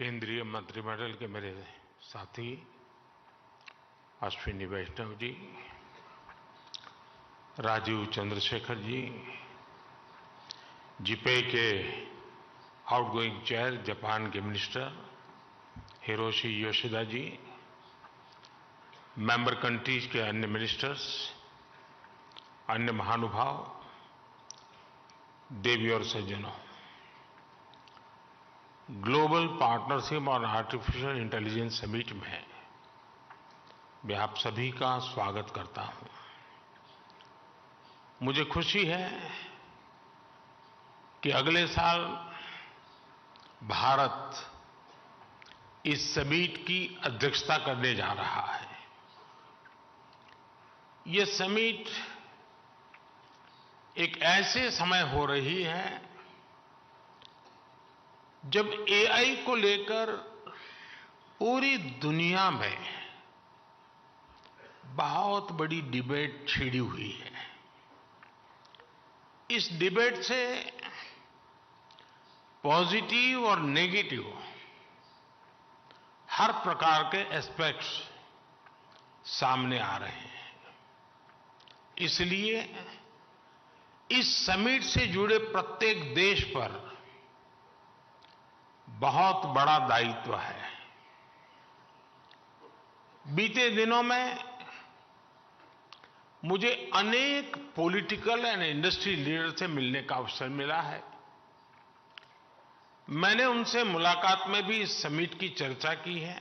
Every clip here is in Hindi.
केंद्रीय मंत्रिमंडल के मेरे साथी अश्विनी वैष्णव जी, राजीव चंद्रशेखर जी, जिपे के आउटगोइंग चेयर जापान के मिनिस्टर हिरोशी योशिदा जी, मेंबर कंट्रीज के अन्य मिनिस्टर्स, अन्य महानुभाव, देवी और सज्जनों, ग्लोबल पार्टनरशिप और आर्टिफिशियल इंटेलिजेंस समिट में मैं आप सभी का स्वागत करता हूं। मुझे खुशी है कि अगले साल भारत इस समिट की अध्यक्षता करने जा रहा है। ये समिट एक ऐसे समय हो रही है जब एआई को लेकर पूरी दुनिया में बहुत बड़ी डिबेट छिड़ी हुई है। इस डिबेट से पॉजिटिव और नेगेटिव हर प्रकार के एस्पेक्ट्स सामने आ रहे हैं। इसलिए इस समिट से जुड़े प्रत्येक देश पर बहुत बड़ा दायित्व है। बीते दिनों में मुझे अनेक पॉलिटिकल एंड इंडस्ट्री लीडर से मिलने का अवसर मिला है। मैंने उनसे मुलाकात में भी इस समिट की चर्चा की है।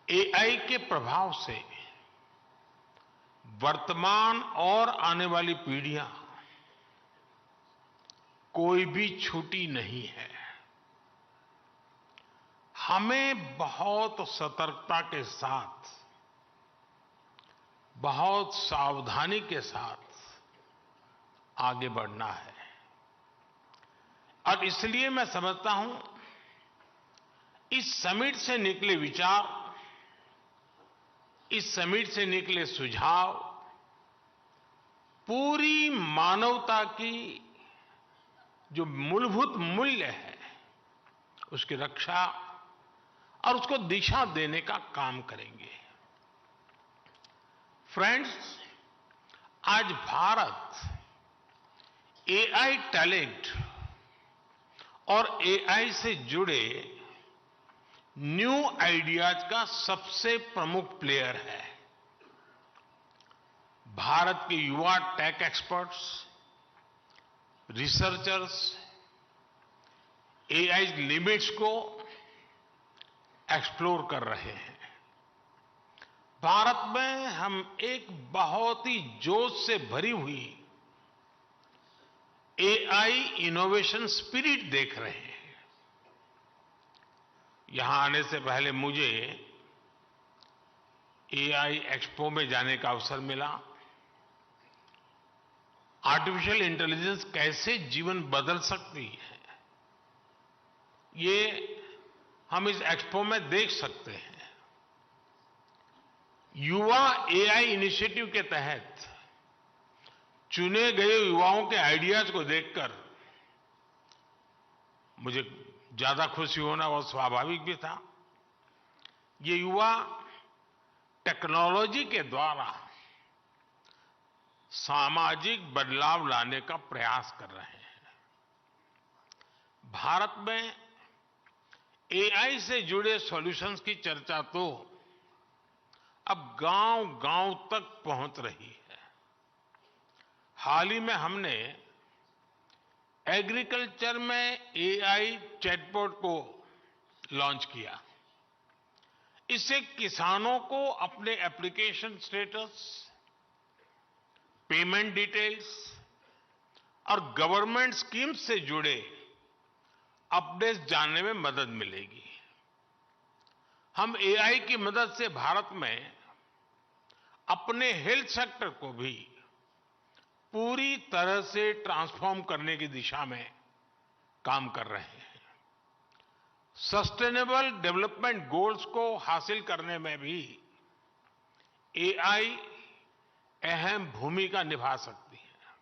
एआई के प्रभाव से वर्तमान और आने वाली पीढ़ियां कोई भी छूटी नहीं है। हमें बहुत सतर्कता के साथ, बहुत सावधानी के साथ आगे बढ़ना है। और इसलिए मैं समझता हूं इस समिट से निकले विचार, इस समिट से निकले सुझाव पूरी मानवता की जो मूलभूत मूल्य है उसकी रक्षा और उसको दिशा देने का काम करेंगे। फ्रेंड्स, आज भारत एआई टैलेंट और एआई से जुड़े न्यू आइडियाज का सबसे प्रमुख प्लेयर है। भारत के युवा tech experts, researchers AI limits को एक्सप्लोर कर रहे हैं। भारत में हम एक बहुत ही जोश से भरी हुई एआई इनोवेशन स्पिरिट देख रहे हैं। यहां आने से पहले मुझे एआई एक्सपो में जाने का अवसर मिला। आर्टिफिशियल इंटेलिजेंस कैसे जीवन बदल सकती है, ये हम इस एक्सपो में देख सकते हैं। युवा एआई इनिशिएटिव के तहत चुने गए युवाओं के आइडियाज को देखकर मुझे ज्यादा खुशी होना वो स्वाभाविक भी था। ये युवा टेक्नोलॉजी के द्वारा सामाजिक बदलाव लाने का प्रयास कर रहे हैं। भारत में एआई से जुड़े सॉल्यूशंस की चर्चा तो अब गांव-गांव तक पहुंच रही है। हाल ही में हमने एग्रीकल्चर में एआई चैटबॉट को लॉन्च किया। इससे किसानों को अपने एप्लीकेशन स्टेटस, पेमेंट डिटेल्स और गवर्नमेंट स्कीम्स से जुड़े अपडेट्स जानने में मदद मिलेगी। हम एआई की मदद से भारत में अपने हेल्थ सेक्टर को भी पूरी तरह से ट्रांसफॉर्म करने की दिशा में काम कर रहे हैं। सस्टेनेबल डेवलपमेंट गोल्स को हासिल करने में भी एआई अहम भूमिका निभा सकती है।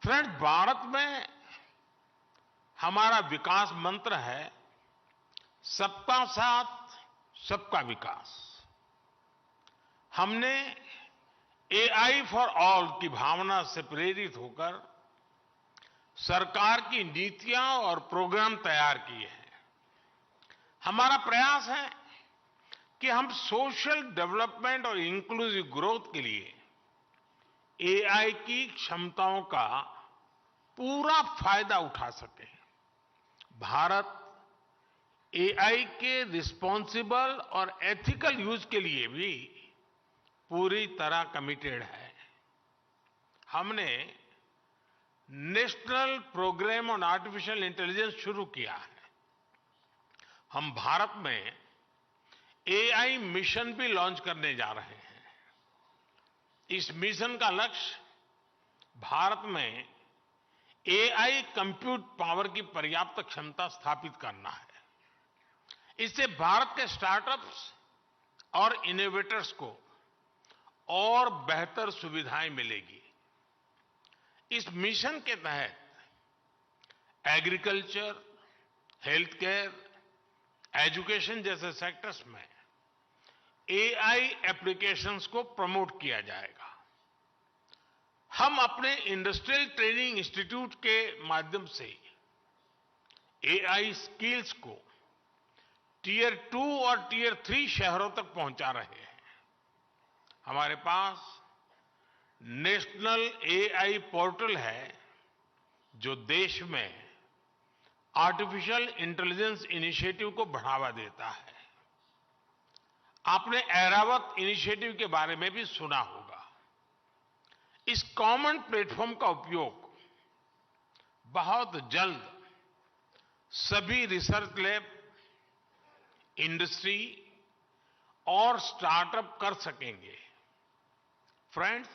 फ्रेंड्स, भारत में हमारा विकास मंत्र है सबका साथ सबका विकास। हमने एआई फॉर ऑल की भावना से प्रेरित होकर सरकार की नीतियां और प्रोग्राम तैयार किए हैं। हमारा प्रयास है कि हम सोशल डेवलपमेंट और इंक्लूसिव ग्रोथ के लिए एआई की क्षमताओं का पूरा फायदा उठा सकें। भारत एआई के रिस्पॉन्सिबल और एथिकल यूज के लिए भी पूरी तरह कमिटेड है। हमने national programme on artificial intelligence शुरू किया है। हम भारत में एआई मिशन भी लॉन्च करने जा रहे हैं। इस मिशन का लक्ष्य भारत में एआई कंप्यूट पावर की पर्याप्त क्षमता स्थापित करना है। इससे भारत के स्टार्टअप्स और इनोवेटर्स को और बेहतर सुविधाएं मिलेगी। इस मिशन के तहत एग्रीकल्चर, हेल्थ केयर, एजुकेशन जैसे सेक्टर्स में एआई एप्लीकेशंस को प्रमोट किया जाएगा। हम अपने इंडस्ट्रियल ट्रेनिंग इंस्टीट्यूट के माध्यम से एआई स्किल्स को टियर 2 और टियर 3 शहरों तक पहुंचा रहे हैं। हमारे पास नेशनल एआई पोर्टल है जो देश में आर्टिफिशियल इंटेलिजेंस इनिशिएटिव को बढ़ावा देता है। आपने ऐरावत इनिशिएटिव के बारे में भी सुना होगा। इस कॉमन प्लेटफॉर्म का उपयोग बहुत जल्द सभी रिसर्च लैब, इंडस्ट्री और स्टार्टअप कर सकेंगे। फ्रेंड्स,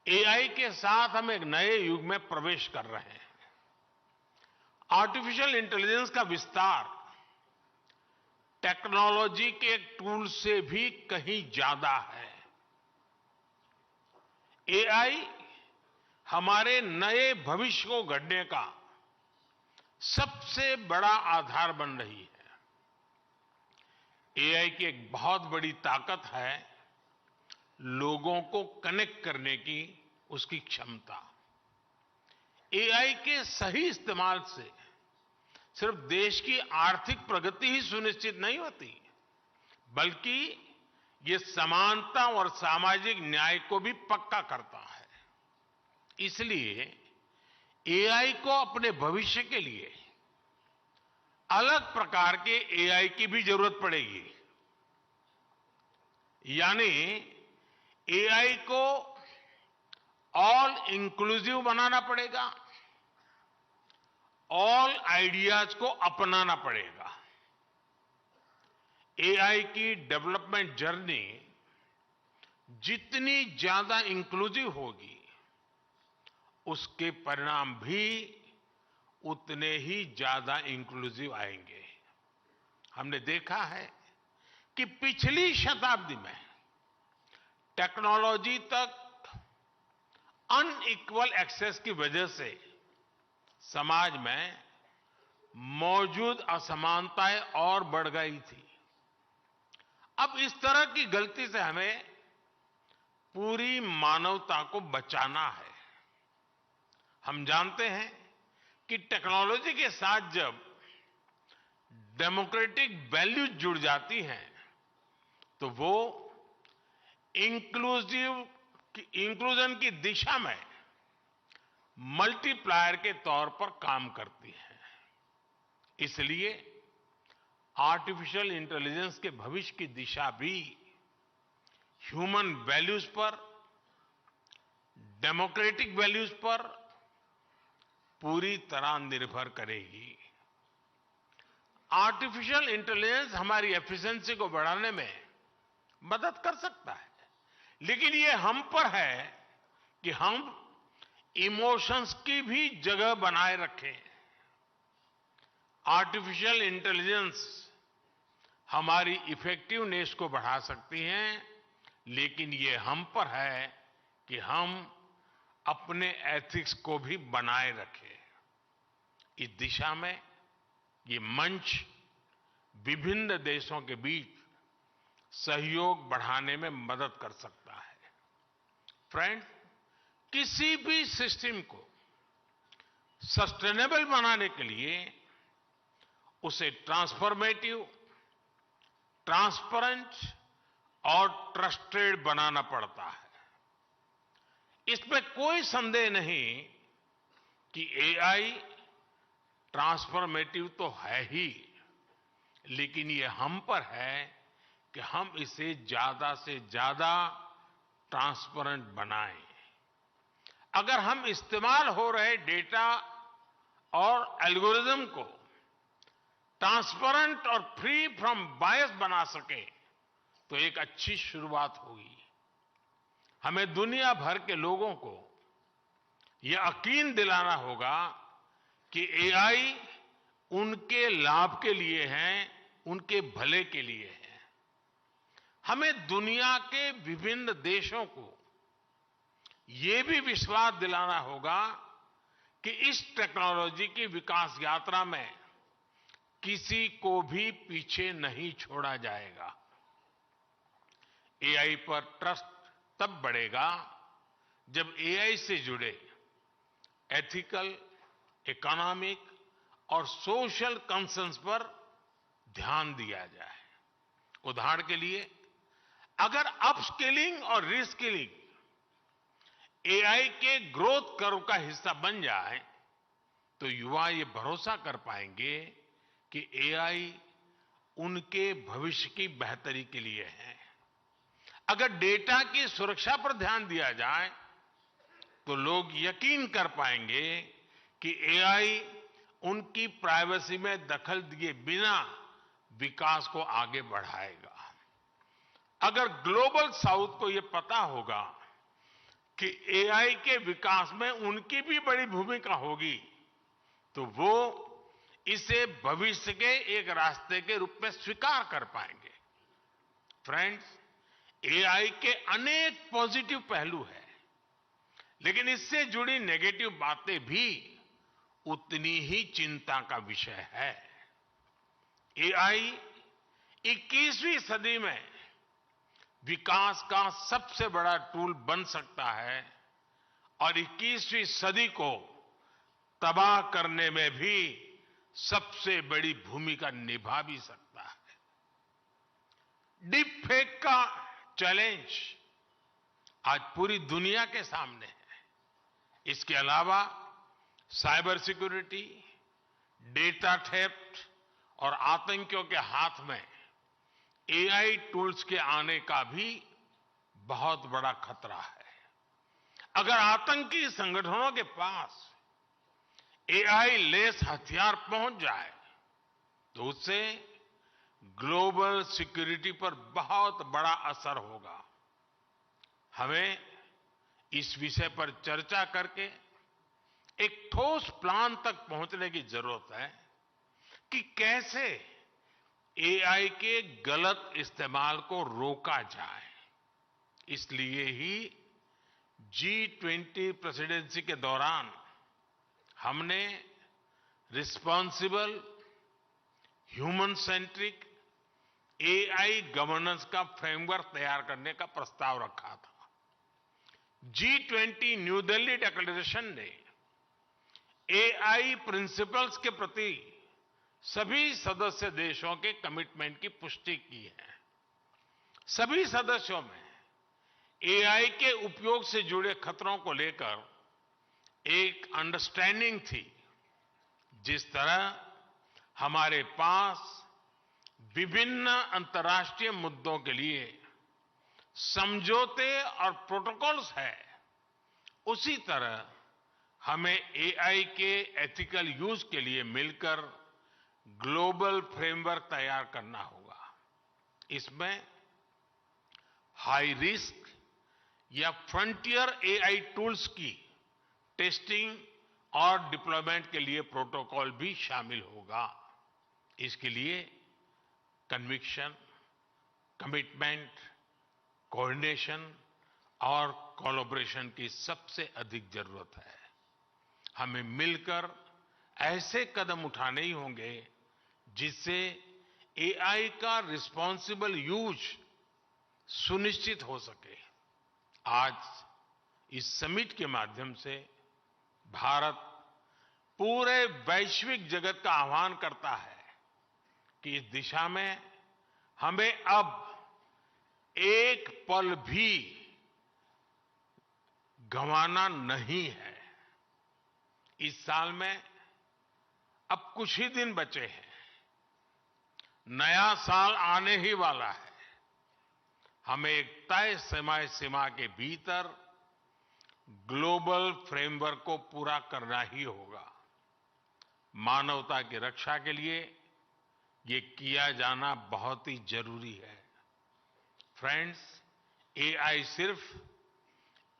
एआई के साथ हम एक नए युग में प्रवेश कर रहे हैं। आर्टिफिशियल इंटेलिजेंस का विस्तार टेक्नोलॉजी के टूल से भी कहीं ज्यादा है। एआई हमारे नए भविष्य को गढ़ने का सबसे बड़ा आधार बन रही है। एआई की एक बहुत बड़ी ताकत है लोगों को कनेक्ट करने की उसकी क्षमता। एआई के सही इस्तेमाल से सिर्फ देश की आर्थिक प्रगति ही सुनिश्चित नहीं होती, बल्कि ये समानता और सामाजिक न्याय को भी पक्का करता है। इसलिए एआई को अपने भविष्य के लिए अलग प्रकार के एआई की भी जरूरत पड़ेगी। यानी एआई को ऑल इंक्लूसिव बनाना पड़ेगा, ऑल आइडियाज को अपनाना पड़ेगा। एआई की डेवलपमेंट जर्नी जितनी ज्यादा इंक्लूसिव होगी, उसके परिणाम भी उतने ही ज्यादा इंक्लूसिव आएंगे। हमने देखा है कि पिछली शताब्दी में टेक्नोलॉजी तक अनइक्वल एक्सेस की वजह से समाज में मौजूद असमानताएं और बढ़ गई थी। अब इस तरह की गलती से हमें पूरी मानवता को बचाना है। हम जानते हैं कि टेक्नोलॉजी के साथ जब डेमोक्रेटिक वैल्यूज जुड़ जाती हैं तो वो इंक्लूजन की दिशा में मल्टीप्लायर के तौर पर काम करती है। इसलिए आर्टिफिशियल इंटेलिजेंस के भविष्य की दिशा भी ह्यूमन वैल्यूज पर, डेमोक्रेटिक वैल्यूज पर पूरी तरह निर्भर करेगी। आर्टिफिशियल इंटेलिजेंस हमारी एफिशिएंसी को बढ़ाने में मदद कर सकता है, लेकिन ये हम पर है कि हम इमोशंस की भी जगह बनाए रखें। आर्टिफिशियल इंटेलिजेंस हमारी इफेक्टिवनेस को बढ़ा सकती है, लेकिन ये हम पर है कि हम अपने एथिक्स को भी बनाए रखें। इस दिशा में ये मंच विभिन्न देशों के बीच सहयोग बढ़ाने में मदद कर सकता है। फ्रेंड्स, किसी भी सिस्टम को सस्टेनेबल बनाने के लिए उसे ट्रांसफॉर्मेटिव, ट्रांसपेरेंट और ट्रस्टेड बनाना पड़ता है। इसमें कोई संदेह नहीं कि एआई ट्रांसफॉर्मेटिव तो है ही, लेकिन ये हम पर है कि हम इसे ज्यादा से ज्यादा ट्रांसपेरेंट बनाएं। अगर हम इस्तेमाल हो रहे डेटा और एल्गोरिदम को ट्रांसपेरेंट और फ्री फ्रॉम बायस बना सके तो एक अच्छी शुरुआत होगी। हमें दुनिया भर के लोगों को यह यकीन दिलाना होगा कि एआई उनके लाभ के लिए है, उनके भले के लिए है। हमें दुनिया के विभिन्न देशों को यह भी विश्वास दिलाना होगा कि इस टेक्नोलॉजी की विकास यात्रा में किसी को भी पीछे नहीं छोड़ा जाएगा। एआई पर ट्रस्ट तब बढ़ेगा जब एआई से जुड़े एथिकल, इकोनॉमिक और सोशल कंसर्न्स पर ध्यान दिया जाए। उदाहरण के लिए, अगर अपस्किलिंग और रीस्किलिंग एआई के ग्रोथ कर्व का हिस्सा बन जाए तो युवा ये भरोसा कर पाएंगे कि एआई उनके भविष्य की बेहतरी के लिए है। अगर डेटा की सुरक्षा पर ध्यान दिया जाए तो लोग यकीन कर पाएंगे कि एआई उनकी प्राइवेसी में दखल दिए बिना विकास को आगे बढ़ाएगा। अगर ग्लोबल साउथ को यह पता होगा कि एआई के विकास में उनकी भी बड़ी भूमिका होगी तो वो इसे भविष्य के एक रास्ते के रूप में स्वीकार कर पाएंगे। फ्रेंड्स, एआई के अनेक पॉजिटिव पहलू हैं, लेकिन इससे जुड़ी नेगेटिव बातें भी उतनी ही चिंता का विषय है। एआई 21वीं सदी में विकास का सबसे बड़ा टूल बन सकता है और 21वीं सदी को तबाह करने में भी सबसे बड़ी भूमिका निभा भी सकता है। डीप फेक का चैलेंज आज पूरी दुनिया के सामने है। इसके अलावा साइबर सिक्योरिटी, डेटा थेफ्ट और आतंकियों के हाथ में एआई टूल्स के आने का भी बहुत बड़ा खतरा है। अगर आतंकी संगठनों के पास एआई लेस हथियार पहुंच जाए तो उससे ग्लोबल सिक्योरिटी पर बहुत बड़ा असर होगा। हमें इस विषय पर चर्चा करके एक ठोस प्लान तक पहुंचने की जरूरत है कि कैसे एआई के गलत इस्तेमाल को रोका जाए। इसलिए ही G20 प्रेसिडेंसी के दौरान हमने responsible, human centric AI governance का फ्रेमवर्क तैयार करने का प्रस्ताव रखा था। G20 न्यू दिल्ली डिक्लेरेशन ने एआई प्रिंसिपल्स के प्रति सभी सदस्य देशों के कमिटमेंट की पुष्टि की है। सभी सदस्यों में एआई के उपयोग से जुड़े खतरों को लेकर एक अंडरस्टैंडिंग थी। जिस तरह हमारे पास विभिन्न अंतर्राष्ट्रीय मुद्दों के लिए समझौते और प्रोटोकॉल्स है, उसी तरह हमें एआई के एथिकल यूज के लिए मिलकर ग्लोबल फ्रेमवर्क तैयार करना होगा। इसमें हाई रिस्क या फ्रंटियर एआई टूल्स की टेस्टिंग और डिप्लॉयमेंट के लिए प्रोटोकॉल भी शामिल होगा। इसके लिए कन्विक्शन, कमिटमेंट, कोऑर्डिनेशन और कोलैबोरेशन की सबसे अधिक जरूरत है। हमें मिलकर ऐसे कदम उठाने ही होंगे जिससे एआई का रिस्पॉन्सिबल यूज सुनिश्चित हो सके। आज इस समिट के माध्यम से भारत पूरे वैश्विक जगत का आह्वान करता है कि इस दिशा में हमें अब एक पल भी गंवाना नहीं है। इस साल में अब कुछ ही दिन बचे हैं, नया साल आने ही वाला है। हमें एक तय समय सीमा के भीतर ग्लोबल फ्रेमवर्क को पूरा करना ही होगा। मानवता की रक्षा के लिए ये किया जाना बहुत ही जरूरी है। फ्रेंड्स, एआई सिर्फ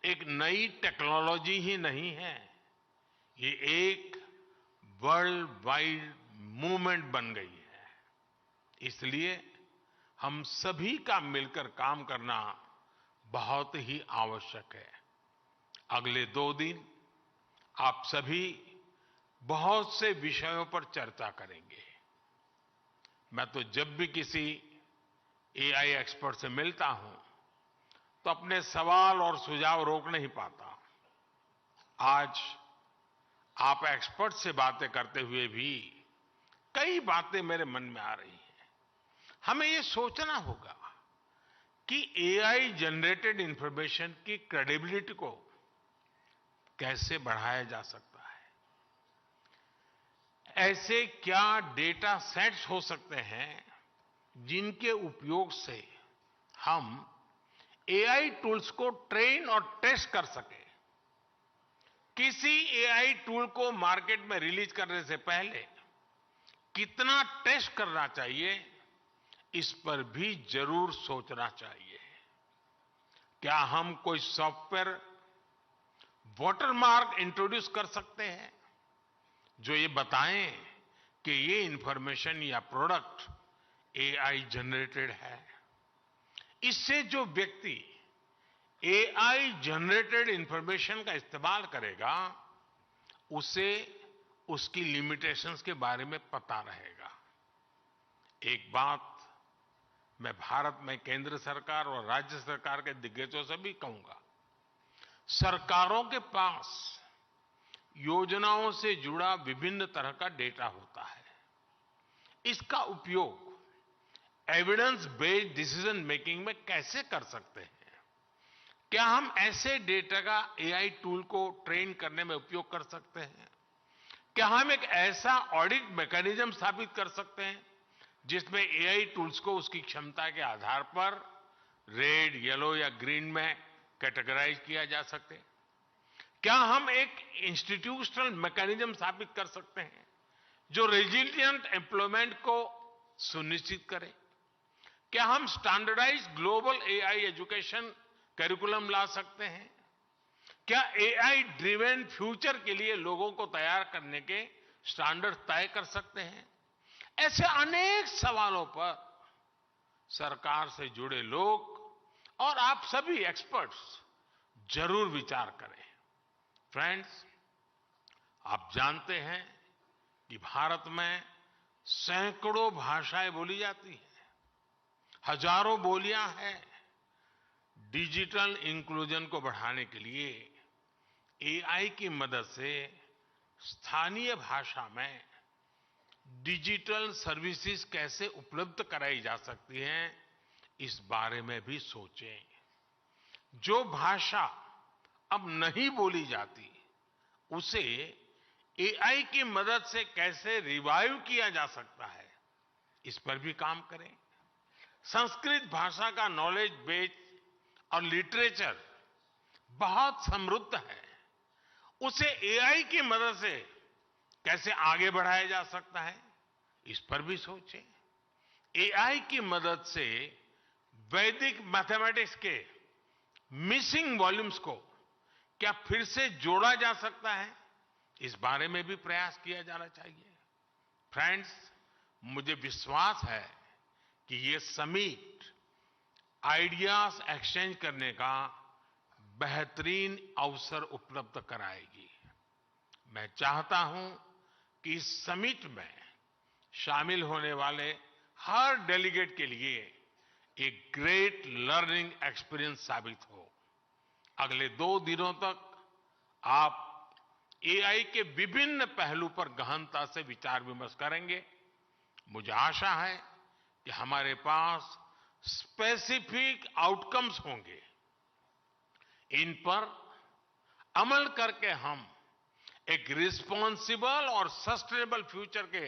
एक नई टेक्नोलॉजी ही नहीं है, ये एक वर्ल्ड वाइड मूवमेंट बन गई है। इसलिए हम सभी का मिलकर काम करना बहुत ही आवश्यक है। अगले 2 दिन आप सभी बहुत से विषयों पर चर्चा करेंगे। मैं तो जब भी किसी एआई एक्सपर्ट से मिलता हूं तो अपने सवाल और सुझाव रोक नहीं पाता। आज आप एक्सपर्ट से बातें करते हुए भी कई बातें मेरे मन में आ रही हैं। हमें ये सोचना होगा कि एआई जनरेटेड इंफॉर्मेशन की क्रेडिबिलिटी को कैसे बढ़ाया जा सकता है। ऐसे क्या डेटा सेट्स हो सकते हैं जिनके उपयोग से हम एआई टूल्स को ट्रेन और टेस्ट कर सकें। किसी एआई टूल को मार्केट में रिलीज करने से पहले कितना टेस्ट करना चाहिए, इस पर भी जरूर सोचना चाहिए। क्या हम कोई सॉफ्टवेयर वाटरमार्क इंट्रोड्यूस कर सकते हैं जो ये बताएं कि ये इंफॉर्मेशन या प्रोडक्ट एआई जनरेटेड है। इससे जो व्यक्ति एआई जनरेटेड इंफॉर्मेशन का इस्तेमाल करेगा उसे उसकी लिमिटेशंस के बारे में पता रहेगा। एक बात मैं भारत में केंद्र सरकार और राज्य सरकार के दिग्गजों से भी कहूंगा, सरकारों के पास योजनाओं से जुड़ा विभिन्न तरह का डेटा होता है। इसका उपयोग एविडेंस बेस्ड डिसीजन मेकिंग में कैसे कर सकते हैं? क्या हम ऐसे डेटा का एआई टूल को ट्रेन करने में उपयोग कर सकते हैं? क्या हम एक ऐसा ऑडिट मैकेनिज्म स्थापित कर सकते हैं जिसमें एआई टूल्स को उसकी क्षमता के आधार पर रेड, येलो या ग्रीन में कैटेगराइज किया जा सके? क्या हम एक इंस्टीट्यूशनल मैकेनिज्म स्थापित कर सकते हैं जो रेजिलिएंट एम्प्लॉयमेंट को सुनिश्चित करे? क्या हम standardized global AI education curriculum ला सकते हैं? क्या एआई ड्रिवन फ्यूचर के लिए लोगों को तैयार करने के स्टैंडर्ड तय कर सकते हैं? ऐसे अनेक सवालों पर सरकार से जुड़े लोग और आप सभी एक्सपर्ट्स जरूर विचार करें। फ्रेंड्स, आप जानते हैं कि भारत में सैकड़ों भाषाएं बोली जाती हैं, हजारों बोलियां हैं। डिजिटल इंक्लूजन को बढ़ाने के लिए एआई की मदद से स्थानीय भाषा में डिजिटल सर्विसेज कैसे उपलब्ध कराई जा सकती हैं, इस बारे में भी सोचें। जो भाषा अब नहीं बोली जाती उसे एआई की मदद से कैसे रिवाइव किया जा सकता है, इस पर भी काम करें। संस्कृत भाषा का नॉलेज बेस और लिटरेचर बहुत समृद्ध है, उसे एआई की मदद से कैसे आगे बढ़ाया जा सकता है, इस पर भी सोचें। एआई की मदद से वैदिक मैथमेटिक्स के मिसिंग वॉल्यूम्स को क्या फिर से जोड़ा जा सकता है, इस बारे में भी प्रयास किया जाना चाहिए। फ्रेंड्स, मुझे विश्वास है कि ये समिट आइडियाज एक्सचेंज करने का बेहतरीन अवसर उपलब्ध कराएगी। मैं चाहता हूं कि इस समिट में शामिल होने वाले हर डेलीगेट के लिए एक ग्रेट लर्निंग एक्सपीरियंस साबित हो। अगले 2 दिनों तक आप एआई के विभिन्न पहलू पर गहनता से विचार विमर्श करेंगे। मुझे आशा है कि हमारे पास स्पेसिफिक आउटकम्स होंगे। इन पर अमल करके हम एक रिस्पॉन्सिबल और सस्टेनेबल फ्यूचर के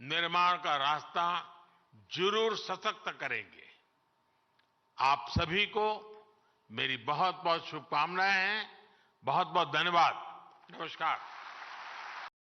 निर्माण का रास्ता जरूर सशक्त करेंगे। आप सभी को मेरी बहुत बहुत शुभकामनाएं हैं। बहुत बहुत धन्यवाद। नमस्कार।